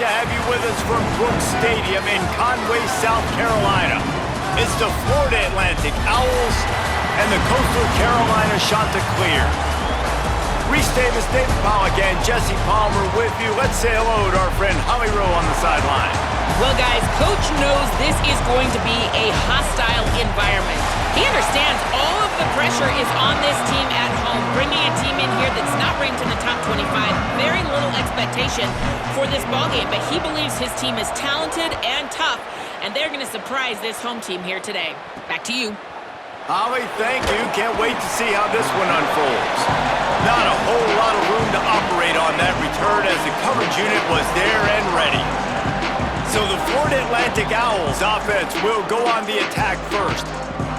to have you with us from Brooks Stadium in Conway, South Carolina. It's the Florida Atlantic Owls and the Coastal Carolina Chanticleers. Reese Davis, David Pollack, and Jesse Palmer with you. Let's say hello to our friend Holly Rowe on the sideline. Well, guys, Coach knows this is going to be a hostile environment. He understands all of the pressure is on this team at home. Bringing a team in here that's not ranked in the top 25, very little expectation for this ballgame, but he believes his team is talented and tough, and they're going to surprise this home team here today. Back to you. Holly, thank you. Can't wait to see how this one unfolds. Not a whole lot of room to operate on that return as the coverage unit was there and ready. So the Florida Atlantic Owls offense will go on the attack first.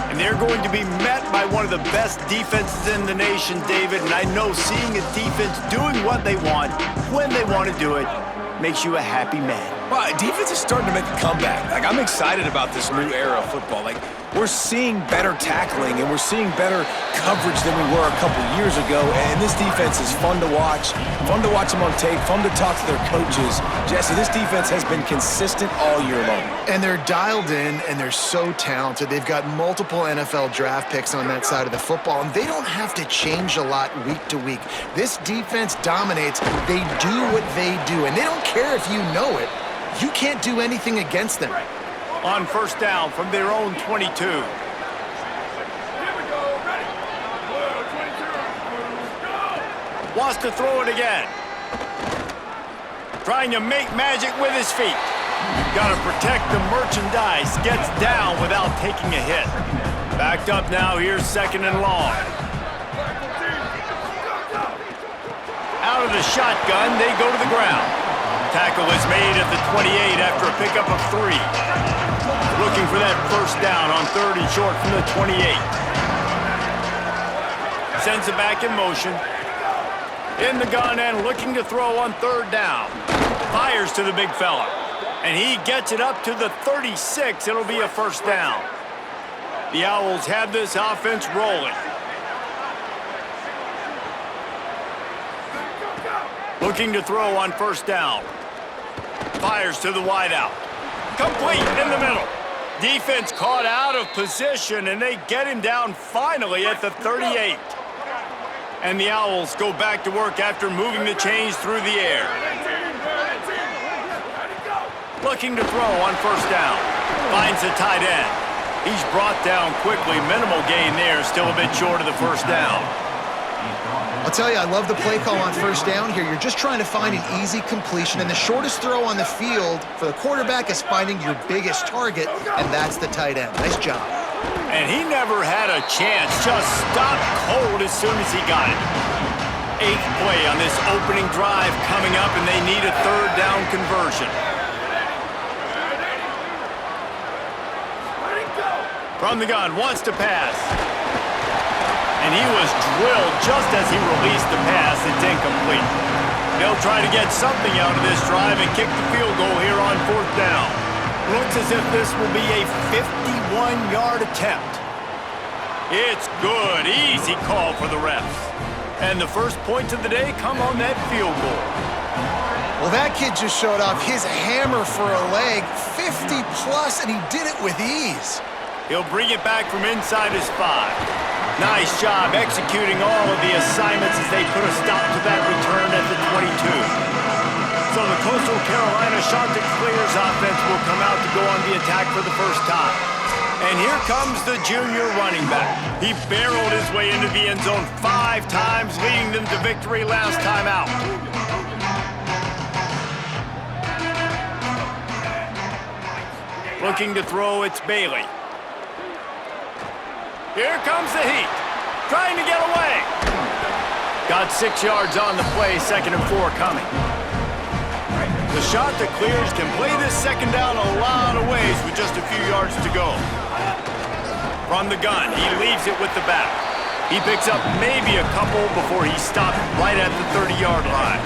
And they're going to be met by one of the best defenses in the nation, David. And I know seeing a defense doing what they want, when they want to do it, makes you a happy man. Well, defense is starting to make a comeback. I'm excited about this new era of football. We're seeing better tackling, and we're seeing better coverage than we were a couple years ago. And this defense is fun to watch them on tape, fun to talk to their coaches. Jesse, this defense has been consistent all year long. And they're dialed in, and they're so talented. They've got multiple NFL draft picks on that side of the football, and they don't have to change a lot week to week. This defense dominates. They do what they do, and they don't care if you know it. You can't do anything against them. On first down from their own 22. Wants to throw it again. Trying to make magic with his feet. Got to protect the merchandise. Gets down without taking a hit. Backed up now. Here's second and long. Out of the shotgun, they go to the ground. Tackle is made at the 28 after a pickup of 3. Looking for that first down on third and short from the 28. Sends it back in motion. In the gun and looking to throw on third down. Fires to the big fella. And he gets it up to the 36. It'll be a first down. The Owls have this offense rolling. Looking to throw on first down. Fires to the wideout. Complete in the middle. Defense caught out of position, and they get him down finally at the 38. And the Owls go back to work after moving the chains through the air. Looking to throw on first down. Finds the tight end. He's brought down quickly. Minimal gain there. Still a bit short of the first down. I'll tell you, I love the play call on first down here. You're just trying to find an easy completion, and the shortest throw on the field for the quarterback is finding your biggest target, and that's the tight end. Nice job. And he never had a chance. Just stopped cold as soon as he got it. 8th play on this opening drive coming up, and they need a third down conversion. From the gun, wants to pass. And he was drilled just as he released the pass. It's incomplete. They'll try to get something out of this drive and kick the field goal here on fourth down. Looks as if this will be a 51-yard attempt. It's good. Easy call for the refs. And the first points of the day come on that field goal. Well, that kid just showed off his hammer for a leg, 50-plus, and he did it with ease. He'll bring it back from inside his 5. Nice job executing all of the assignments as they put a stop to that return at the 22. So the Coastal Carolina Chanticleers offense will come out to go on the attack for the first time. And here comes the junior running back. He barreled his way into the end zone 5 times, leading them to victory last time out. Looking to throw, it's Bailey. Here comes the heat. Trying to get away. Got 6 yards on the play, 2nd and 4 coming. The Chanticleers can play this second down a lot of ways with just a few yards to go. From the gun, he leaves it with the back. He picks up maybe a couple before he stopped right at the 30-yard line.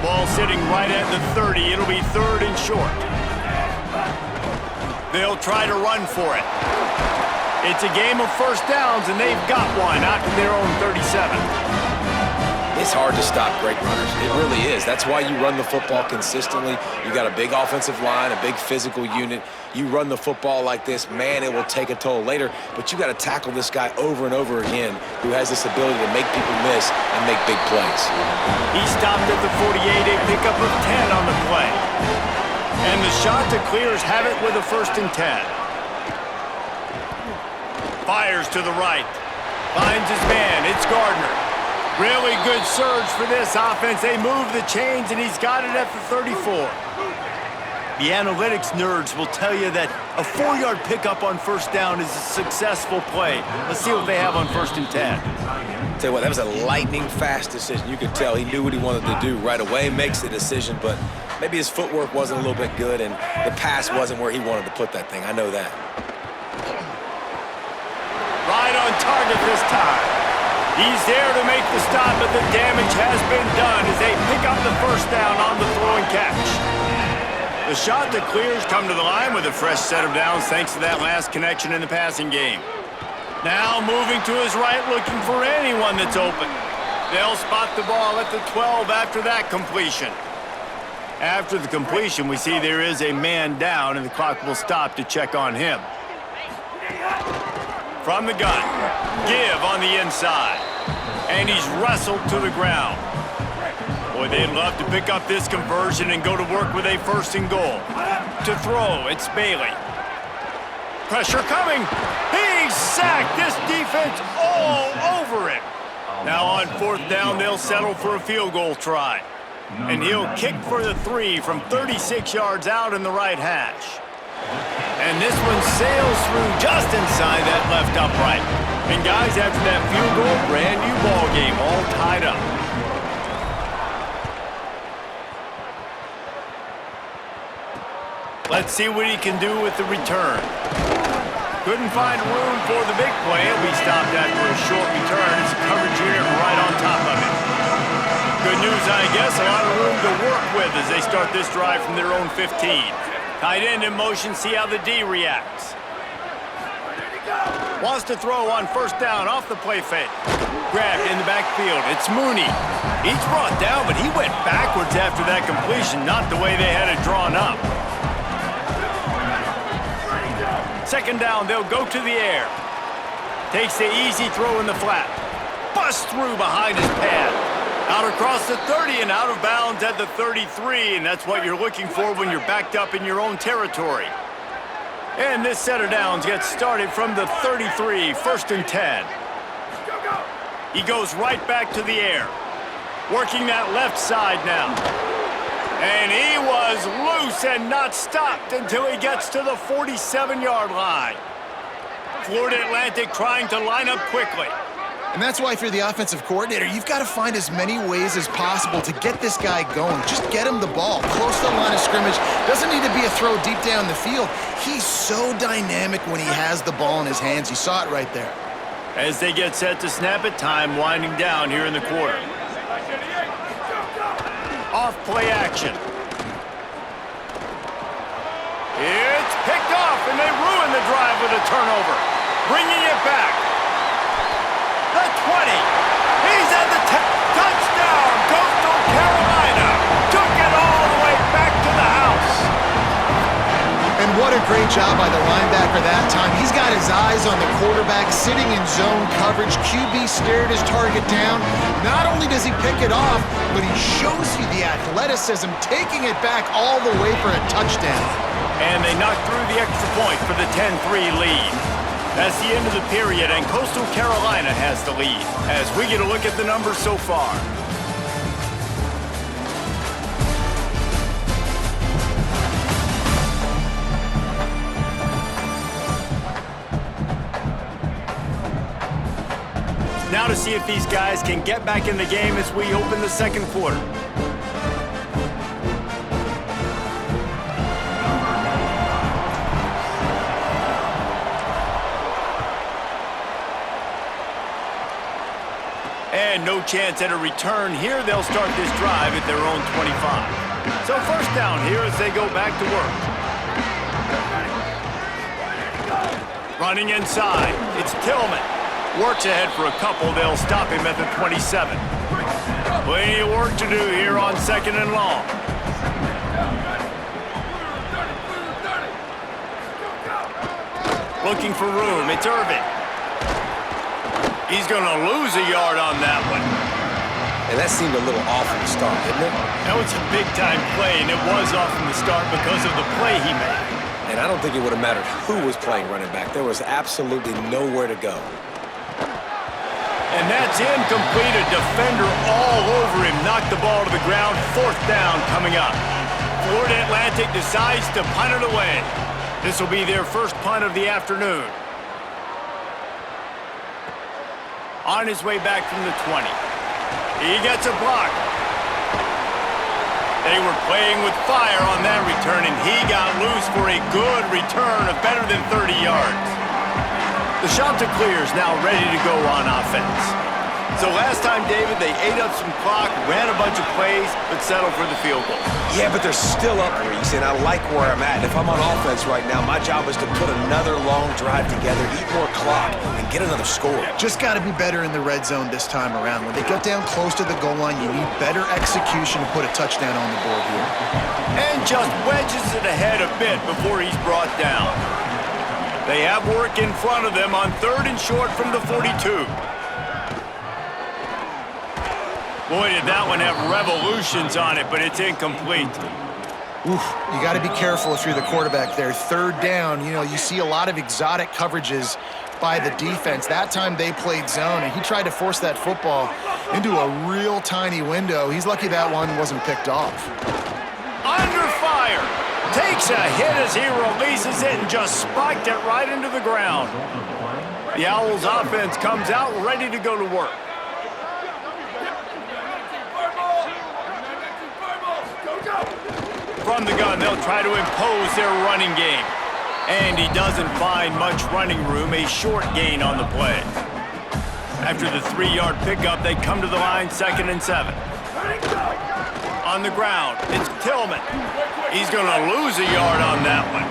Ball sitting right at the 30. It'll be third and short. They'll try to run for it. It's a game of first downs, and they've got one out to their own 37. This It's hard to stop great runners. It really is. That's why you run the football consistently. You got a big offensive line, a big physical unit. You run the football like this, man, it will take a toll later. But you got to tackle this guy over and over again who has this ability to make people miss and make big plays. He stopped at the 48, a pickup of 10 on the play. And the shot to clears have it with a 1st and 10. Fires to the right. Finds his man. It's Gardner. Really good surge for this offense. They move the chains, and he's got it at the 34. The analytics nerds will tell you that a 4-yard pickup on 1st down is a successful play. Let's see what they have on 1st and 10. Tell you what, that was a lightning-fast decision. You could tell he knew what he wanted to do right away, makes the decision, but maybe his footwork wasn't a little bit good, and the pass wasn't where he wanted to put that thing. I know that. Right on target this time. He's there to make the stop, but the damage has been done as they pick up the 1st down on the throw and catch. The shot that clears come to the line with a fresh set of downs thanks to that last connection in the passing game. Now moving to his right, looking for anyone that's open. They'll spot the ball at the 12 after that completion. After the completion, we see there is a man down, and the clock will stop to check on him. From the gun, give on the inside. And he's wrestled to the ground. Boy, they'd love to pick up this conversion and go to work with a 1st and goal. To throw, it's Bailey. Pressure coming. He's sacked. This defense all over him. Now on 4th down, they'll settle for a field goal try. And he'll kick for the 3 from 36 yards out in the right hash. And this one sails through just inside that left upright. And guys, after that field goal, brand new ball game, all tied up. Let's see what he can do with the return. Couldn't find room for the big play. He'll be stopped after a short return. It's a coverage unit right on top of it. Good news, I guess, a lot of room to work with as they start this drive from their own 15. Tight end in motion, see how the D reacts. Wants to throw on 1st down off the play fake. Grabbed in the backfield. It's Mooney. He's brought down, but he went backwards after that completion, not the way they had it drawn up. 2nd down, they'll go to the air. Takes the easy throw in the flat. Busts through behind his pad. Out across the 30 and out of bounds at the 33, and that's what you're looking for when you're backed up in your own territory. And this set of downs gets started from the 33, 1st and 10. He goes right back to the air, working that left side now. And he was loose and not stopped until he gets to the 47-yard line. Florida Atlantic trying to line up quickly. And that's why if you're the offensive coordinator, you've got to find as many ways as possible to get this guy going. Just get him the ball. Close to the line of scrimmage. Doesn't need to be a throw deep down the field. He's so dynamic when he has the ball in his hands. You saw it right there. As they get set to snap it, time winding down here in the quarter. Off play action. It's picked off, and they ruin the drive with a turnover. Bringing it back. The 20. He's at the touchdown. Coastal Carolina took it all the way back to the house. And what a great job by the linebacker that time. He's got his eyes on the quarterback, sitting in zone coverage. QB stared his target down. Not only does he pick it off, but he shows you the athleticism, taking it back all the way for a touchdown. And they knocked through the extra point for the 10-3 lead. That's the end of the period, and Coastal Carolina has the lead as we get a look at the numbers so far. Now to see if these guys can get back in the game as we open the 2nd quarter. And no chance at a return here. They'll start this drive at their own 25. So 1st down here as they go back to work. Running inside. It's Tillman. Works ahead for a couple. They'll stop him at the 27. Plenty of work to do here on 2nd and long. Looking for room. It's Irvin. He's going to lose a yard on that one. And that seemed a little off from the start, didn't it? That was a big-time play, and it was off from the start because of the play he made. And I don't think it would have mattered who was playing running back. There was absolutely nowhere to go. And that's incomplete. A defender all over him. Knocked the ball to the ground. 4th down coming up. Florida Atlantic decides to punt it away. This will be their first punt of the afternoon. On his way back from the 20. He gets a block. They were playing with fire on that return, and he got loose for a good return of better than 30 yards. The Chanticleers now ready to go on offense. So last time, David, they ate up some clock, ran a bunch of plays, but settled for the field goal. Yeah, but they're still up, Reese, and I like where I'm at. And if I'm on offense right now, my job is to put another long drive together, eat more clock, and get another score. Just got to be better in the red zone this time around. When they get down close to the goal line, you need better execution to put a touchdown on the board here. And just wedges it ahead a bit before he's brought down. They have work in front of them on 3rd and short from the 42. Boy, did that one have revolutions on it, but it's incomplete. Oof, you got to be careful if you're the quarterback there. 3rd down, you know, you see a lot of exotic coverages by the defense. That time they played zone, and he tried to force that football into a real tiny window. He's lucky that one wasn't picked off. Under fire. Takes a hit as he releases it and just spiked it right into the ground. The Owls offense comes out ready to go to work. From the gun, they'll try to impose their running game. And he doesn't find much running room, a short gain on the play. After the 3-yard pickup, they come to the line 2nd and 7. On the ground, it's Tillman. He's going to lose a yard on that one.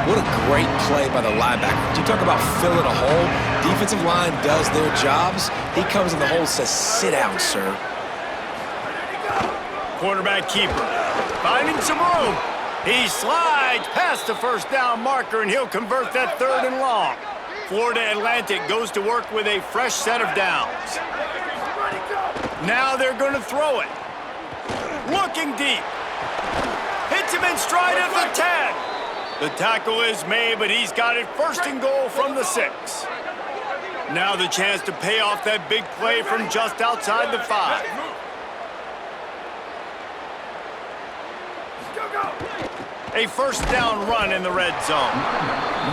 What a great play by the linebacker. You talk about filling a hole. Defensive line does their jobs. He comes in the hole and says, "Sit down, sir." Quarterback keeper, finding some room. He slides past the 1st down marker, and he'll convert that 3rd and long. Florida Atlantic goes to work with a fresh set of downs. Now they're going to throw it. Looking deep. Hits him in stride at the 10. The tackle is made, but he's got it 1st and goal from the 6. Now the chance to pay off that big play from just outside the 5. A 1st down run in the red zone.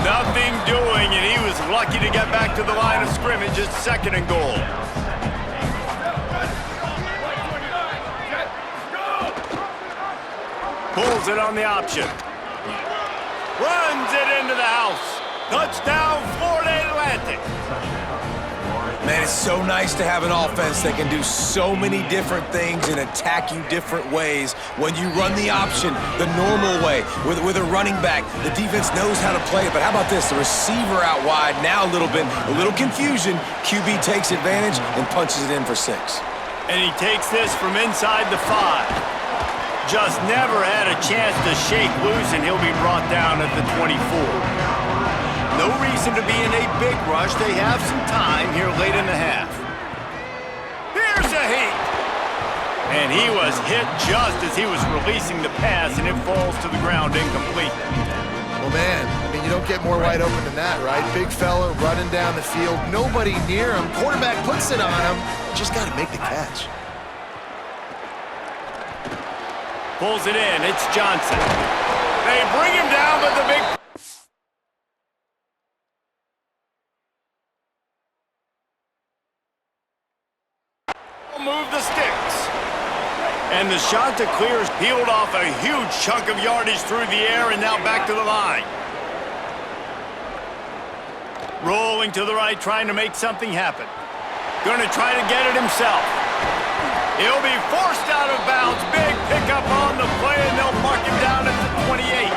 Nothing doing, and he was lucky to get back to the line of scrimmage at 2nd and goal. Pulls it on the option. Runs it into the house. Touchdown, Florida Atlantic. Man, it's so nice to have an offense that can do so many different things and attack you different ways. When you run the option the normal way with a running back, the defense knows how to play it. But how about this? The receiver out wide, now a little confusion. QB takes advantage and punches it in for 6. And he takes this from inside the 5. Just never had a chance to shake loose, and he'll be brought down at the 24. No reason to be in a big rush. They have some time here late in the half. Here's a hit. And he was hit just as he was releasing the pass, and it falls to the ground incomplete. Well, man, I mean, you don't get more wide open than that, right? Big fella running down the field, nobody near him. Quarterback puts it on him. Just got to make the catch. Pulls it in. It's Johnson. They bring him down, but the big... move the sticks. And the Chanticleers peeled off a huge chunk of yardage through the air and now back to the line. Rolling to the right, trying to make something happen. Going to try to get it himself. He'll be forced out of bounds. Big pickup on the play, and they'll mark him down at the 28.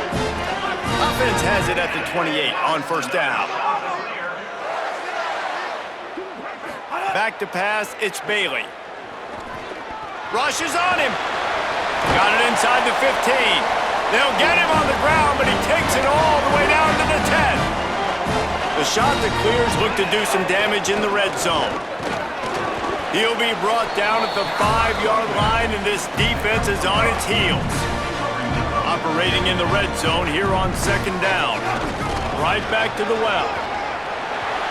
Offense has it at the 28 on 1st down. Back to pass, it's Bailey. Rushes on him. Got it inside the 15. They'll get him on the ground, but he takes it all the way down to the 10. The shot that clears looked to do some damage in the red zone. He'll be brought down at the 5-yard line, and this defense is on its heels. Operating in the red zone here on second down. Right back to the well.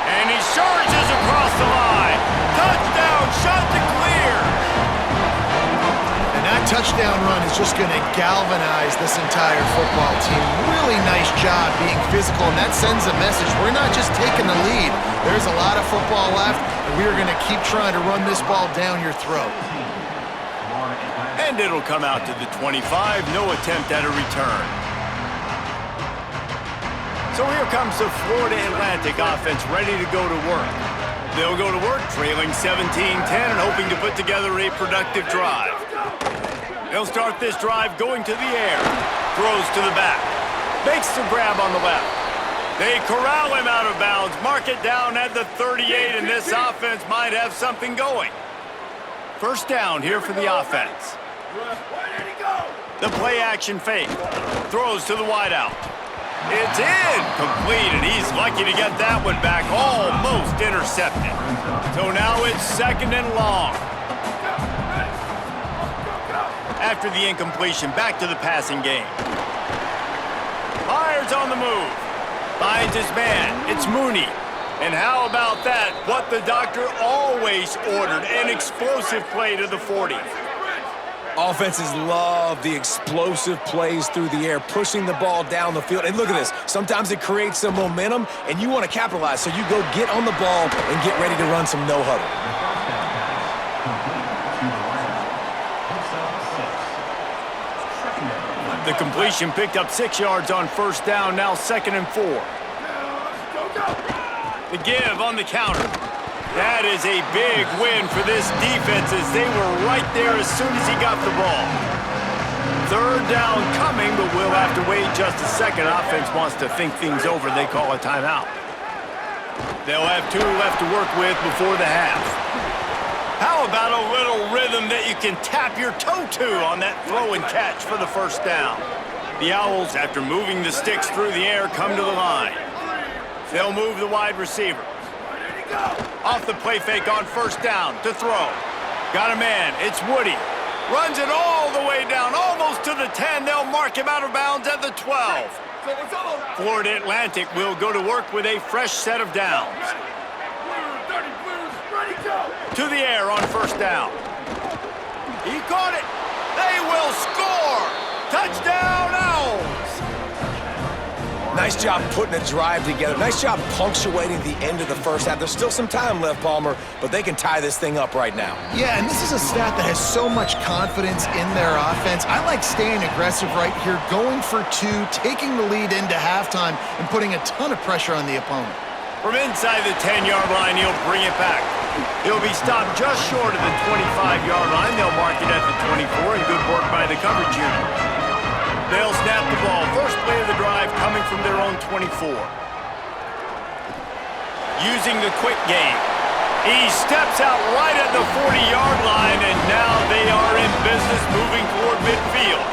And he surges across the line. Touchdown, shot to clear. And that touchdown run is just going to galvanize this entire football team. Really nice job being physical, and that sends a message. We're not just taking the lead. There's a lot of football left, and we are going to keep trying to run this ball down your throat. And it'll come out to the 25. No attempt at a return. So here comes the Florida Atlantic offense ready to go to work. They'll go to work trailing 17-10 and hoping to put together a productive drive. They'll start this drive going to the air. Throws to the back. Makes the grab on the left. They corral him out of bounds. Mark it down at the 38, and this offense might have something going. First down here for the offense. The play action fake. Throws to the wideout. It's in! Complete, and he's lucky to get that one back. Almost intercepted. So now it's second and long. After the incompletion, back to the passing game. Fires on the move. Finds his man. It's Mooney. And how about that? What the doctor always ordered, an explosive play to the 40. Offenses love the explosive plays through the air, pushing the ball down the field. And look at this. Sometimes it creates some momentum, and you want to capitalize. So you go get on the ball and get ready to run some no-huddle. The completion picked up 6 yards on first down, now second and 4. The give on the counter. That is a big win for this defense as they were right there as soon as he got the ball. Third down coming, but we'll have to wait just a second. Offense wants to think things over. They call a timeout. They'll have 2 left to work with before the half. How about a little rhythm that you can tap your toe to on that throw and catch for the first down? The Owls, after moving the sticks through the air, come to the line. They'll move the wide receiver. Off the play fake on first down to throw. Got a man. It's Woody. Runs it all the way down, almost to the 10. They'll mark him out of bounds at the 12. Florida Atlantic will go to work with a fresh set of downs. To the air on first down. He caught it. They will score. Touchdown, Owls. Nice job putting a drive together. Nice job punctuating the end of the first half. There's still some time left, Palmer, but they can tie this thing up right now. Yeah, and this is a staff that has so much confidence in their offense. I like staying aggressive right here, going for 2, taking the lead into halftime, and putting a ton of pressure on the opponent. From inside the 10-yard line, he'll bring it back. He'll be stopped just short of the 25-yard line. They'll mark it at the 24, and good work by the coverage unit. They'll snap the ball. First play of the drive coming from their own 24. Using the quick game. He steps out right at the 40-yard line, and now they are in business moving toward midfield.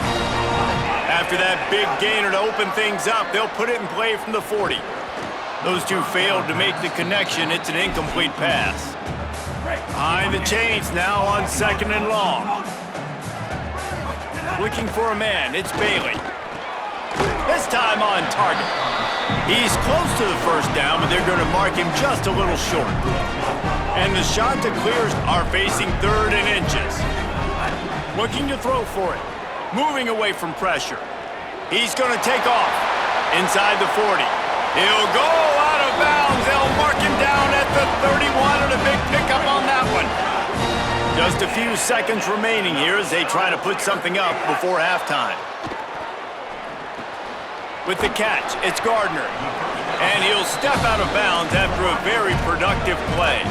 After that big gainer to open things up, they'll put it in play from the 40. Those 2 failed to make the connection. It's an incomplete pass. Behind the chains now on second and long. Looking for a man, it's Bailey. This time on target. He's close to the first down, but they're going to mark him just a little short. And the shot to clears are facing 3rd and inches. Looking to throw for it. Moving away from pressure. He's going to take off. Inside the 40. He'll go out of bounds. They'll mark him down at the 31, and a big pickup on that one. Just a few seconds remaining here as they try to put something up before halftime. With the catch, it's Gardner. And he'll step out of bounds after a very productive play.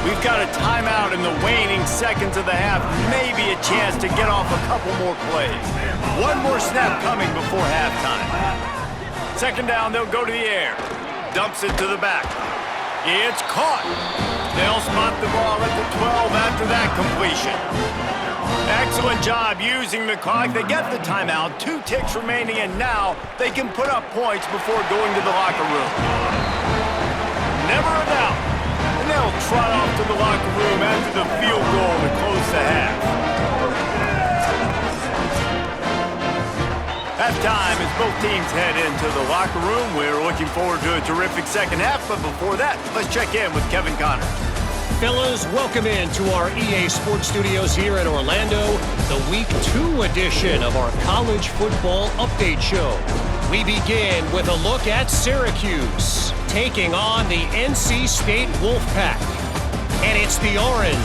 We've got a timeout in the waning seconds of the half. Maybe a chance to get off a couple more plays. One more snap coming before halftime. Second down, they'll go to the air. Dumps it to the back. It's caught. They'll spot the ball at the 12 after that completion. Excellent job using the clock. They get the timeout. 2 ticks remaining, and now they can put up points before going to the locker room. Never a doubt. And they'll trot off to the locker room after the field goal to close the half. Halftime as both teams head into the locker room. We're looking forward to a terrific second half, but before that, let's check in with Kevin Connors. Fellas, welcome into our EA Sports Studios here in Orlando, the Week 2 edition of our College Football Update Show. We begin with a look at Syracuse, taking on the NC State Wolfpack. And it's the Orange,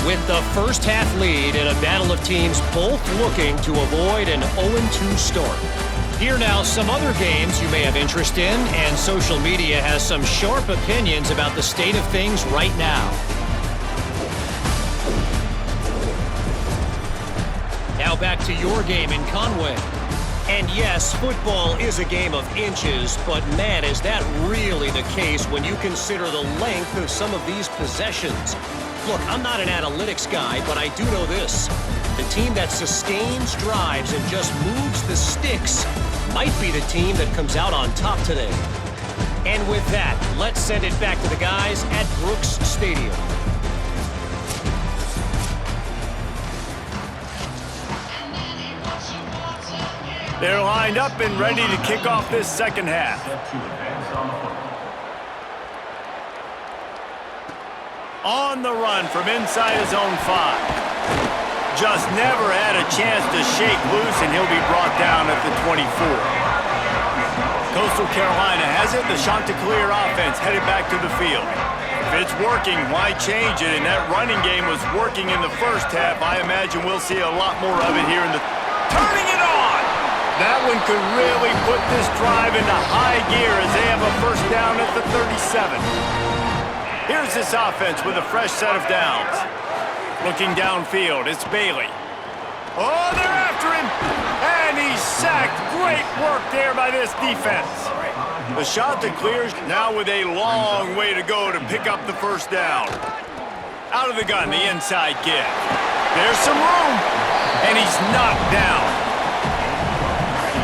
with the first half lead in a battle of teams both looking to avoid an 0-2 start. Here now some other games you may have interest in, and social media has some sharp opinions about the state of things right now. Now back to your game in Conway. And yes, football is a game of inches, but man, is that really the case when you consider the length of some of these possessions. Look, I'm not an analytics guy, but I do know this. The team that sustains drives and just moves the sticks might be the team that comes out on top today. And with that, let's send it back to the guys at Brooks Stadium. They're lined up and ready to kick off this second half. On the run from inside his own 5. Just never had a chance to shake loose, and he'll be brought down at the 24. Coastal Carolina has it. The Chanticleer offense headed back to the field. If it's working, why change it? And that running game was working in the first half. I imagine we'll see a lot more of it here in the... Turning it on! That one could really put this drive into high gear as they have a first down at the 37. Here's this offense with a fresh set of downs. Looking downfield, it's Bailey. Oh, they're after him! And he's sacked. Great work there by this defense. The Chanticleers now with a long way to go to pick up the first down. Out of the gun, the inside give. There's some room, and he's knocked down.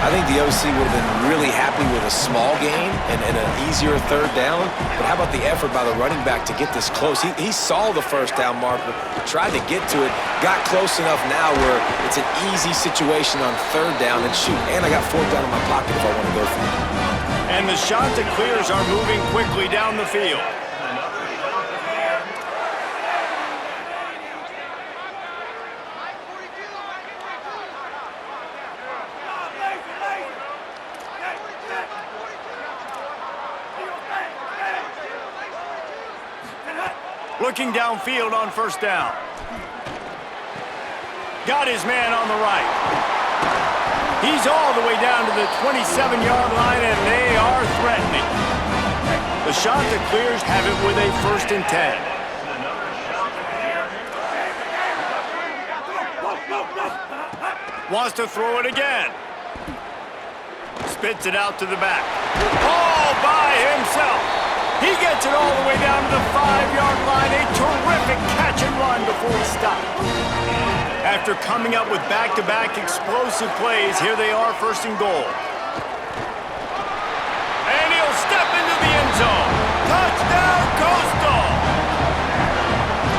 I think the OC would have been really happy with a small gain and an easier third down. But how about the effort by the running back to get this close? He saw the first down marker, tried to get to it, got close enough now where it's an easy situation on third down. And shoot, and I got fourth down in my pocket if I want to go for it. And the Chanticleers are moving quickly down the field. Looking downfield on first down. Got his man on the right. He's all the way down to the 27-yard line, and they are threatening. The Chanticleers have it with a 1st and 10. Wants to throw it again. Spits it out to the back. All by himself. He gets it all the way down to the 5-yard line. A terrific catch and run before he stopped. After coming up with back-to-back explosive plays, here they are, 1st and goal. And he'll step into the end zone. Touchdown, Coastal!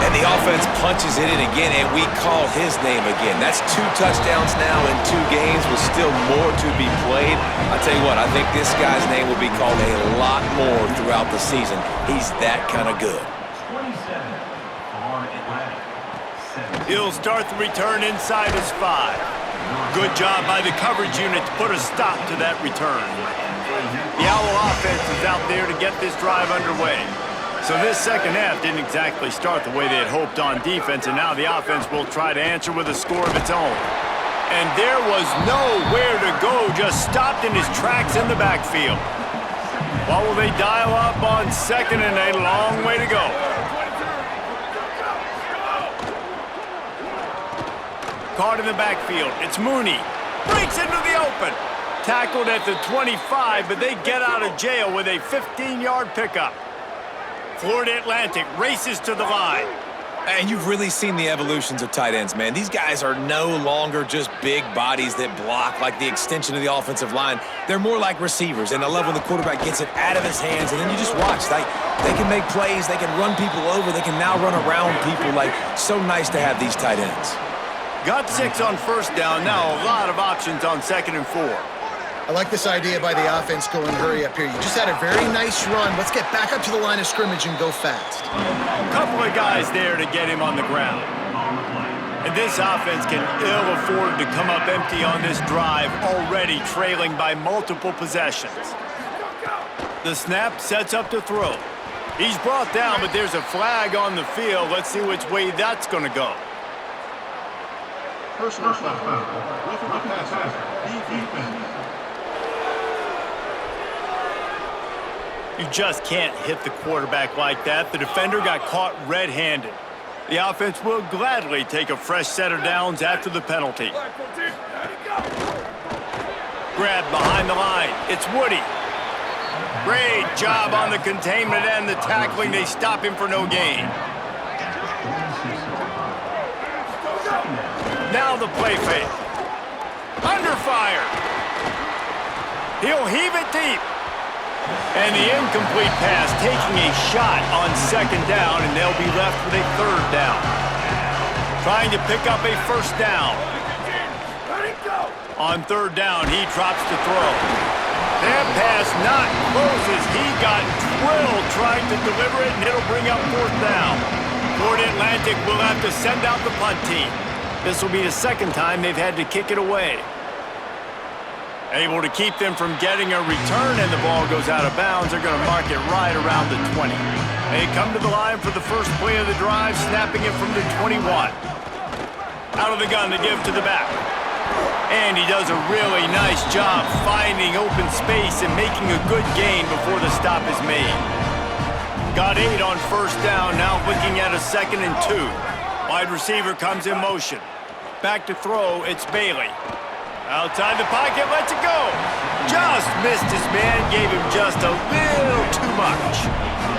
And the offense punches it in again, and we call his name again. That's 2 touchdowns now in 2 games with still more to be played. I'll tell you what, I think this guy's name will be called a lot more throughout the season. He's that kind of good. He'll start the return inside his 5. Good job by the coverage unit to put a stop to that return. The Owl offense is out there to get this drive underway. So this second half didn't exactly start the way they had hoped on defense, and now the offense will try to answer with a score of its own. And there was nowhere to go, just stopped in his tracks in the backfield. What will they dial up on second, and a long way to go? Caught in the backfield, it's Mooney. Breaks into the open. Tackled at the 25, but they get out of jail with a 15-yard pickup. Florida Atlantic races to the line. And you've really seen the evolutions of tight ends, man. These guys are no longer just big bodies that block like the extension of the offensive line. They're more like receivers, and I love when the quarterback gets it out of his hands, and then you just watch. They can make plays, they can run people over, they can now run around people. So nice to have these tight ends. Got 6 on first down, now a lot of options on 2nd and 4. I like this idea by the offense going hurry up here. You just had a very nice run. Let's get back up to the line of scrimmage and go fast. Couple of guys there to get him on the ground. And this offense can ill afford to come up empty on this drive, already trailing by multiple possessions. The snap sets up to throw. He's brought down, but there's a flag on the field. Let's see which way that's going to go. Personal foul. Defense. You just can't hit the quarterback like that. The defender got caught red-handed. The offense will gladly take a fresh set of downs after the penalty. Grab behind the line. It's Woody. Great job on the containment and the tackling. They stop him for no gain. Now the play fake. Under fire. He'll heave it deep. And the incomplete pass taking a shot on 2nd down, and they'll be left with a 3rd down. Trying to pick up a 1st down. On 3rd down, he drops to throw. That pass not close as he got drilled trying to deliver it, and it'll bring up 4th down. Florida Atlantic will have to send out the punt team. This will be the 2nd time they've had to kick it away. Able to keep them from getting a return, and the ball goes out of bounds. They're going to mark it right around the 20. They come to the line for the first play of the drive, snapping it from the 21. Out of the gun to give to the back. And he does a really nice job finding open space and making a good gain before the stop is made. Got 8 on 1st down, now looking at a 2nd and 2. Wide receiver comes in motion. Back to throw, it's Bailey. Outside the pocket, lets it go. Just missed his man, gave him just a little too much.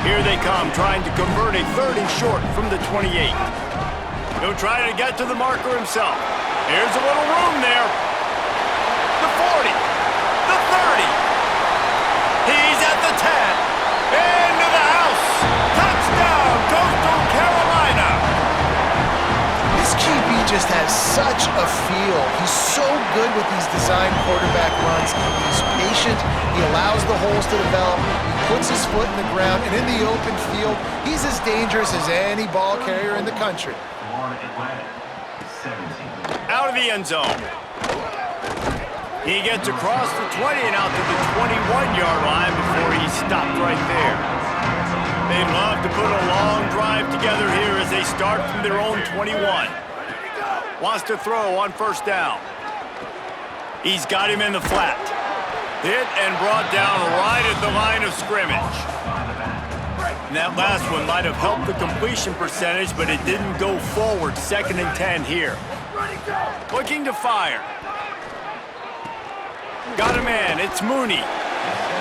Here they come, trying to convert a 3rd and short from the 28. He'll try to get to the marker himself. Here's a little room there. The 40, the 30. He's at the 10. Into the house. Touchdown, Coastal Carolina. This QB just has such a feel. He's so good with these design quarterback runs. He's patient. He allows the holes to develop. He puts his foot in the ground, and in the open field, he's as dangerous as any ball carrier in the country. Out of the end zone. He gets across the 20 and out to the 21-yard line before he's stopped right there. They'd love to put a long drive together here as they start from their own 21. Wants to throw on 1st down. He's got him in the flat. Hit and brought down right at the line of scrimmage. And that last one might have helped the completion percentage, but it didn't go forward. 2nd and 10 here. Looking to fire. Got a man. It's Mooney.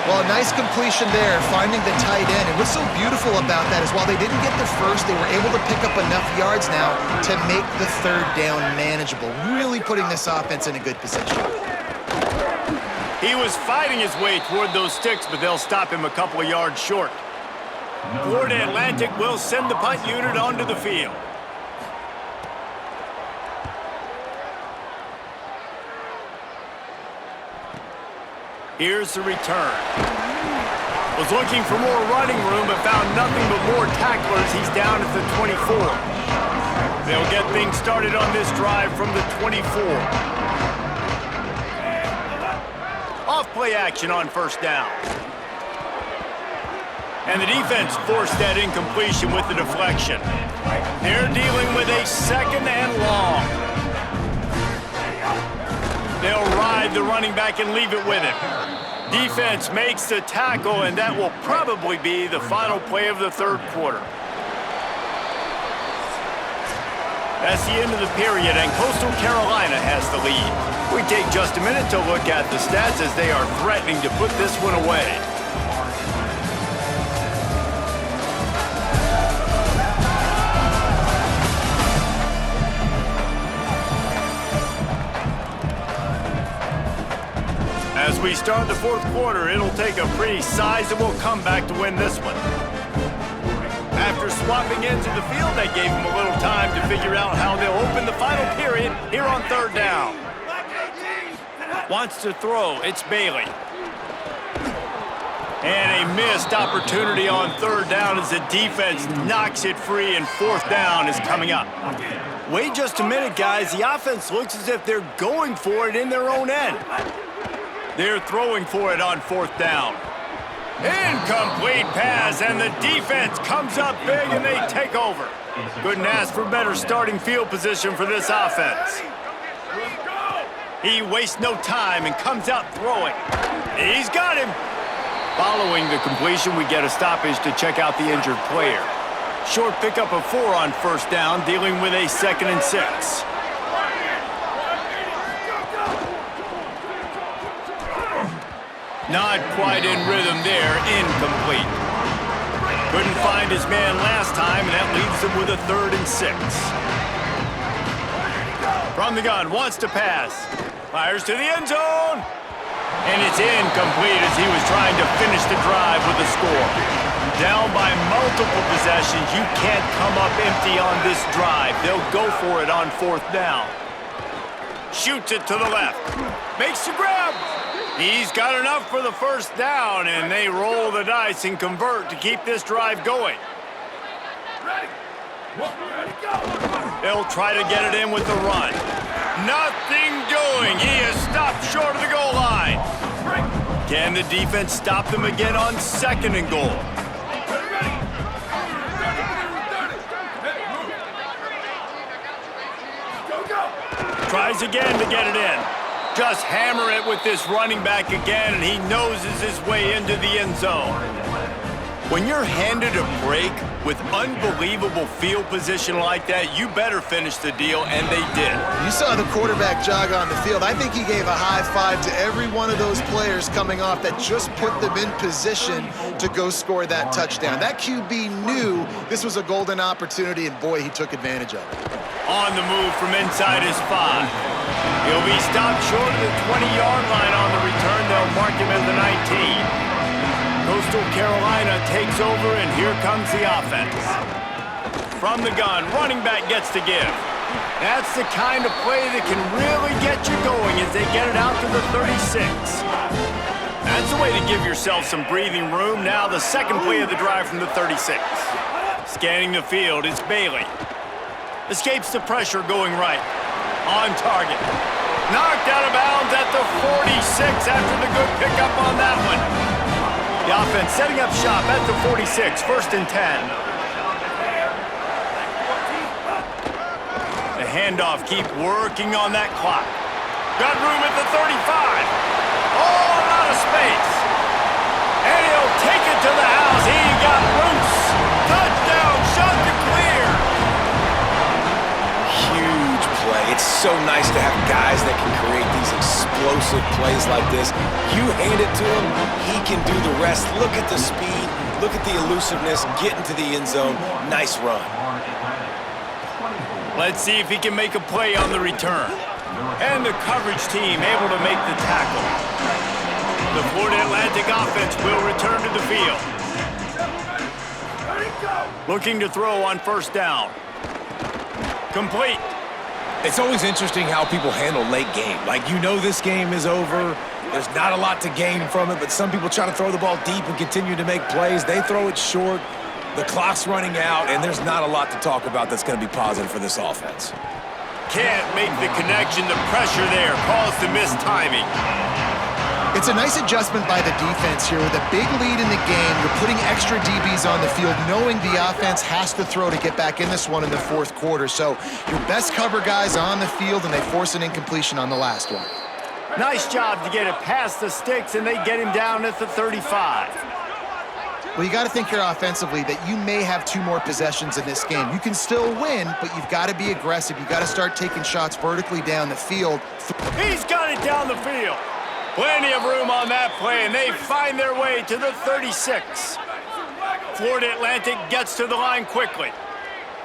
Well, a nice completion there, finding the tight end. And what's so beautiful about that is while they didn't get the first, they were able to pick up enough yards now to make the 3rd down manageable, really putting this offense in a good position. He was fighting his way toward those sticks, but they'll stop him a couple of yards short. Florida Atlantic will send the punt unit onto the field. Here's the return. Was looking for more running room, but found nothing but more tacklers. He's down at the 24. They'll get things started on this drive from the 24. Off play action on 1st down. And the defense forced that incompletion with the deflection. They're dealing with a 2nd and long. They'll ride the running back and leave it with him. Defense makes the tackle, and that will probably be the final play of the 3rd quarter. That's the end of the period, and Coastal Carolina has the lead. We take just a minute to look at the stats as they are threatening to put this one away. we start the fourth quarter, it'll take a pretty sizable comeback to win this one. After swapping into the field, that gave them a little time to figure out how they'll open the final period here on third down. Wants to throw, it's Bailey. And a missed opportunity on third down as the defense knocks it free, and fourth down is coming up. Wait just a minute, guys. The offense looks as if they're going for it in their own end. They're throwing for it on fourth down. Incomplete pass, and the defense comes up big, and they take over. Couldn't ask for better starting field position for this offense. He wastes no time and comes out throwing. He's got him. Following the completion, we get a stoppage to check out the injured player. Short pickup of 4 on first down, dealing with a 2nd and 6. Not quite in rhythm there, incomplete. Couldn't find his man last time, and that leaves him with a 3rd and 6. From the gun, wants to pass. Fires to the end zone. And it's incomplete as he was trying to finish the drive with a score. Down by multiple possessions, you can't come up empty on this drive. They'll go for it on fourth down. Shoots it to the left. Makes the grab. He's got enough for the first down, and they roll the dice and convert to keep this drive going. They'll try to get it in with the run. Nothing doing. He is stopped short of the goal line. Can the defense stop them again on 2nd and goal? Tries again to get it in. Just hammer it with this running back again, and he noses his way into the end zone. When you're handed a break with unbelievable field position like that, you better finish the deal, and they did. You saw the quarterback jog on the field. I think he gave a high five to every one of those players coming off that just put them in position to go score that touchdown. That QB knew this was a golden opportunity, and boy, he took advantage of it. On the move from inside his 5. He'll be stopped short of the 20-yard line on the return. They'll mark him at the 19. Coastal Carolina takes over, and here comes the offense. From the gun, running back gets to give. That's the kind of play that can really get you going as they get it out to the 36. That's the way to give yourself some breathing room. Now the second play of the drive from the 36. Scanning the field, it's Bailey. Escapes the pressure going right. On target. Knocked out of bounds at the 46 after the good pickup on that one. The offense setting up shop at the 46, 1st and 10. The handoff, keep working on that clock. Got room at the 35. Oh, a lot of space. And he'll take it to the house. He got loose. Touchdown, shot to clear. Huge play. It's so nice to have guys that can create these explosive plays like this. You hand it to him, he can do the rest. Look at the speed, look at the elusiveness, get into the end zone. Nice run. Let's see if he can make a play on the return. And the coverage team able to make the tackle. The Florida Atlantic offense will return to the field. Looking to throw on first down. Complete. It's always interesting how people handle late game. Like, you know this game is over. There's not a lot to gain from it, but some people try to throw the ball deep and continue to make plays. They throw it short. The clock's running out, and there's not a lot to talk about that's going to be positive for this offense. Can't make the connection. The pressure there caused the missed timing. It's a nice adjustment by the defense here. With a big lead in the game, you're putting extra DBs on the field, knowing the offense has to throw to get back in this one in the fourth quarter. So your best cover guys on the field, and they force an incompletion on the last one. Nice job to get it past the sticks, and they get him down at the 35. Well, you got to think here offensively that you may have 2 more possessions in this game. You can still win, but you've got to be aggressive. You've got to start taking shots vertically down the field. He's got it down the field. Plenty of room on that play, and they find their way to the 36. Florida Atlantic gets to the line quickly.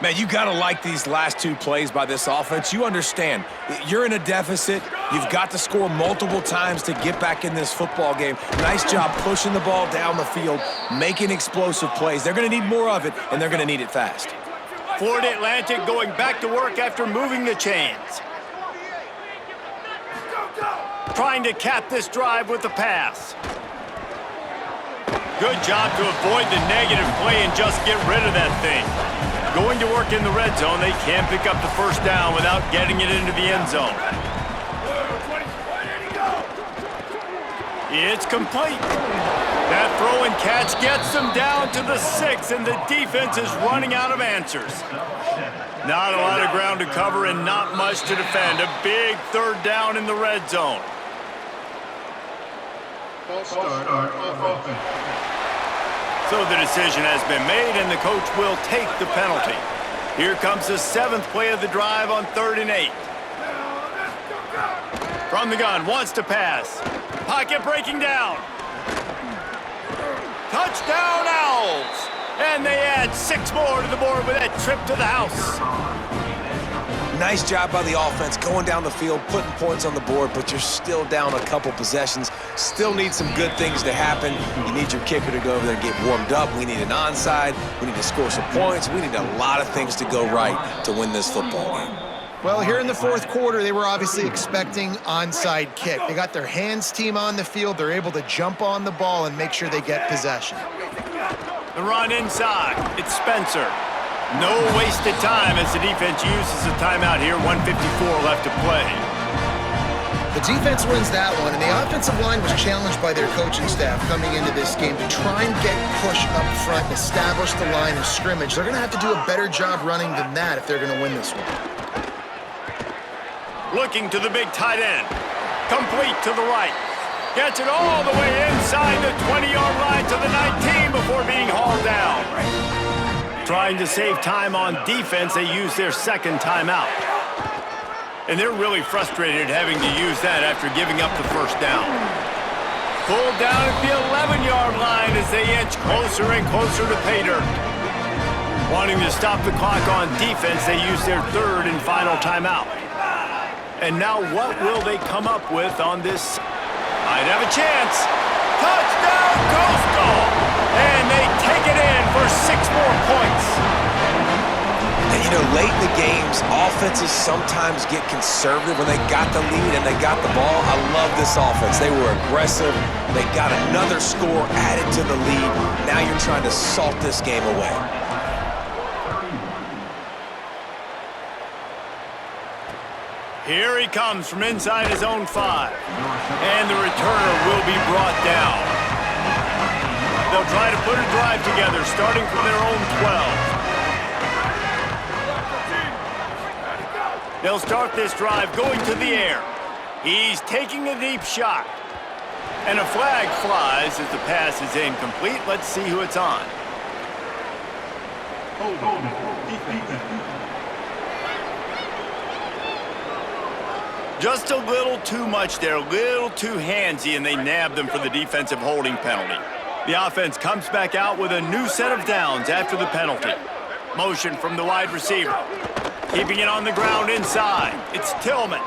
Man, you got to like these last two plays by this offense. You understand, you're in a deficit. You've got to score multiple times to get back in this football game. Nice job pushing the ball down the field, making explosive plays. They're going to need more of it, and they're going to need it fast. Florida Atlantic going back to work after moving the chains. Trying to cap this drive with the pass. Good job to avoid the negative play and just get rid of that thing. Going to work in the red zone, they can't pick up the first down without getting it into the end zone. It's complete. That throw and catch gets them down to the 6, and the defense is running out of answers. Not a lot of ground to cover and not much to defend. A big third down in the red zone. So the decision has been made, and the coach will take the penalty. Here comes the 7th play of the drive on 3rd and 8. From the gun, wants to pass. Pocket breaking down. Touchdown Owls! And they add 6 more to the board with that trip to the house. Nice job by the offense going down the field, putting points on the board, but you're still down a couple possessions. Still need some good things to happen. You need your kicker to go over there and get warmed up. We need an onside. We need to score some points. We need a lot of things to go right to win this football game. Well, here in the 4th quarter, they were obviously expecting onside kick. They got their hands team on the field. They're able to jump on the ball and make sure they get possession. The run inside. It's Spencer. No wasted time as the defense uses a timeout here. 1:54 left to play. The defense wins that one, and the offensive line was challenged by their coaching staff coming into this game to try and get push up front and establish the line of scrimmage. They're going to have to do a better job running than that if they're going to win this one. Looking to the big tight end. Complete to the right. Gets it all the way inside the 20-yard line to the 19 before being hauled down. Trying to save time on defense, they use their 2nd timeout. And they're really frustrated having to use that after giving up the first down. Pulled down at the 11-yard line as they inch closer and closer to pay dirt. Wanting to stop the clock on defense, they use their 3rd and final timeout. And now what will they come up with on this? Might have a chance. Touchdown, Coastal! And they take it in for 6 more points. And you know, late in the games, offenses sometimes get conservative when they got the lead and they got the ball. I love this offense. They were aggressive. They got another score added to the lead. Now you're trying to salt this game away. Here he comes from inside his own 5. And the returner will be brought down. They'll try to put a drive together, starting from their own 12. They'll start this drive going to the air. He's taking a deep shot. And a flag flies as the pass is incomplete. Let's see who it's on. Just a little too much there, a little too handsy, and they nab them for the defensive holding penalty. The offense comes back out with a new set of downs after the penalty. Motion from the wide receiver. Keeping it on the ground inside. It's Tillman.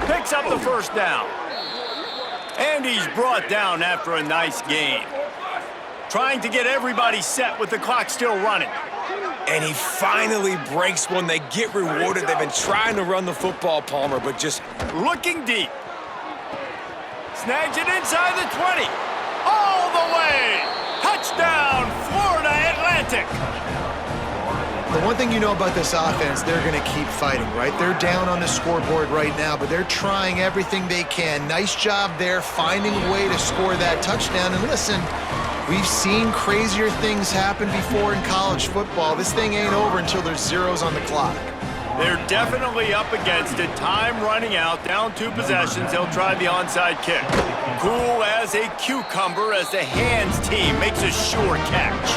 Picks up the first down. And he's brought down after a nice gain. Trying to get everybody set with the clock still running. And he finally breaks one. They get rewarded. They've been trying to run the football, Palmer, but just looking deep. Snags it inside the 20. All the way. Touchdown, Florida Atlantic. The one thing you know about this offense, they're going to keep fighting, right? They're down on the scoreboard right now, but they're trying everything they can. Nice job there, finding a way to score that touchdown. And listen, we've seen crazier things happen before in college football. This thing ain't over until there's zeros on the clock. They're definitely up against it. Time running out, down 2 possessions. They'll try the onside kick. Cool as a cucumber as the hands team makes a sure catch.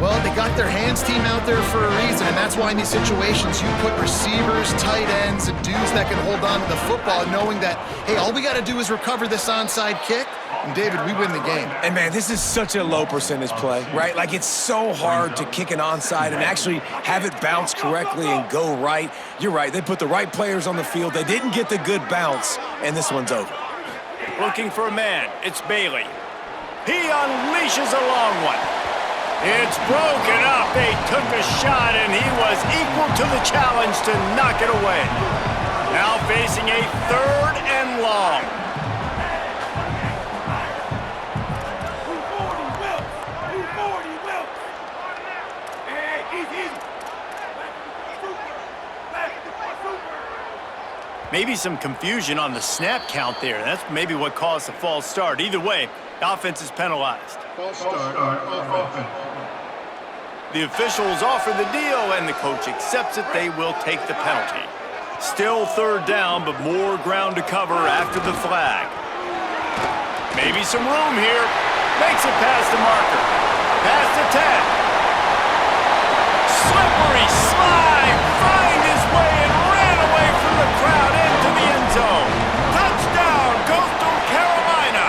Well, they got their hands team out there for a reason, and that's why in these situations you put receivers, tight ends, and dudes that can hold on to the football, knowing that, hey, all we got to do is recover this onside kick, And David, we win the game. And man, this is such a low percentage play, right? Like, it's so hard to kick an onside and actually have it bounce correctly and go right. You're right, they put the right players on the field. They didn't get the good bounce, and this one's over. Looking for a man. It's Bailey. He unleashes a long one. It's broken up. They took a shot, and he was equal to the challenge to knock it away. Now facing a 3rd and long. Maybe some confusion on the snap count there. That's maybe what caused the false start. Either way, the offense is penalized. False start on offense. The officials offer the deal, and the coach accepts it. They will take the penalty. Still 3rd down, but more ground to cover after the flag. Maybe some room here. Makes it past the marker. Past the 10. Slippery slide. Find his way and ran away from the crowd into the end zone. Touchdown, Coastal Carolina.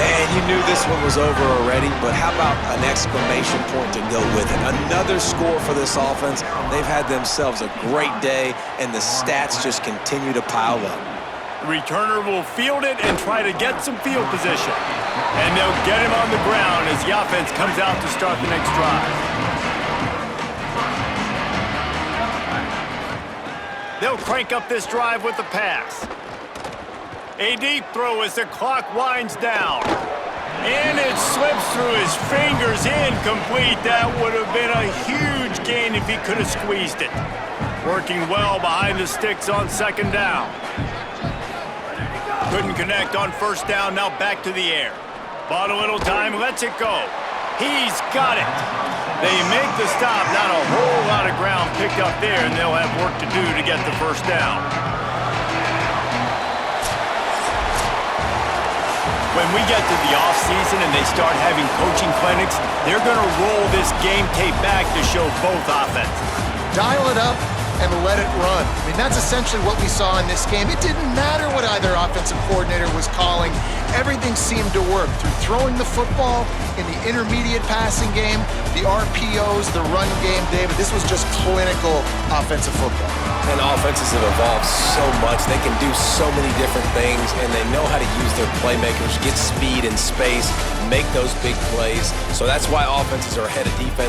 And you knew this one was over already, but how about an exclamation point to go with it? Another score for this offense. They've had themselves a great day, and the stats just continue to pile up. The returner will field it and try to get some field position. And they'll get him on the ground as the offense comes out to start the next drive. They'll crank up this drive with the pass. A deep throw as the clock winds down. And it slips through his fingers, incomplete. That would have been a huge gain if he could have squeezed it. Working well behind the sticks on 2nd down. Couldn't connect on 1st down, now back to the air. Bought a little time, lets it go. He's got it. They make the stop, not a whole lot of ground picked up there, and they'll have work to do to get the 1st down. When we get to the offseason and they start having coaching clinics, they're going to roll this game tape back to show both offenses. Dial it up and let it run. I mean, that's essentially what we saw in this game. It didn't matter what either offensive coordinator was calling. Everything seemed to work through throwing the football, in the intermediate passing game, the RPOs, the run game. David, this was just clinical offensive football. And offenses have evolved so much. They can do so many different things, and they know how to use their playmakers, get speed and space, make those big plays. So that's why offenses are ahead of defense.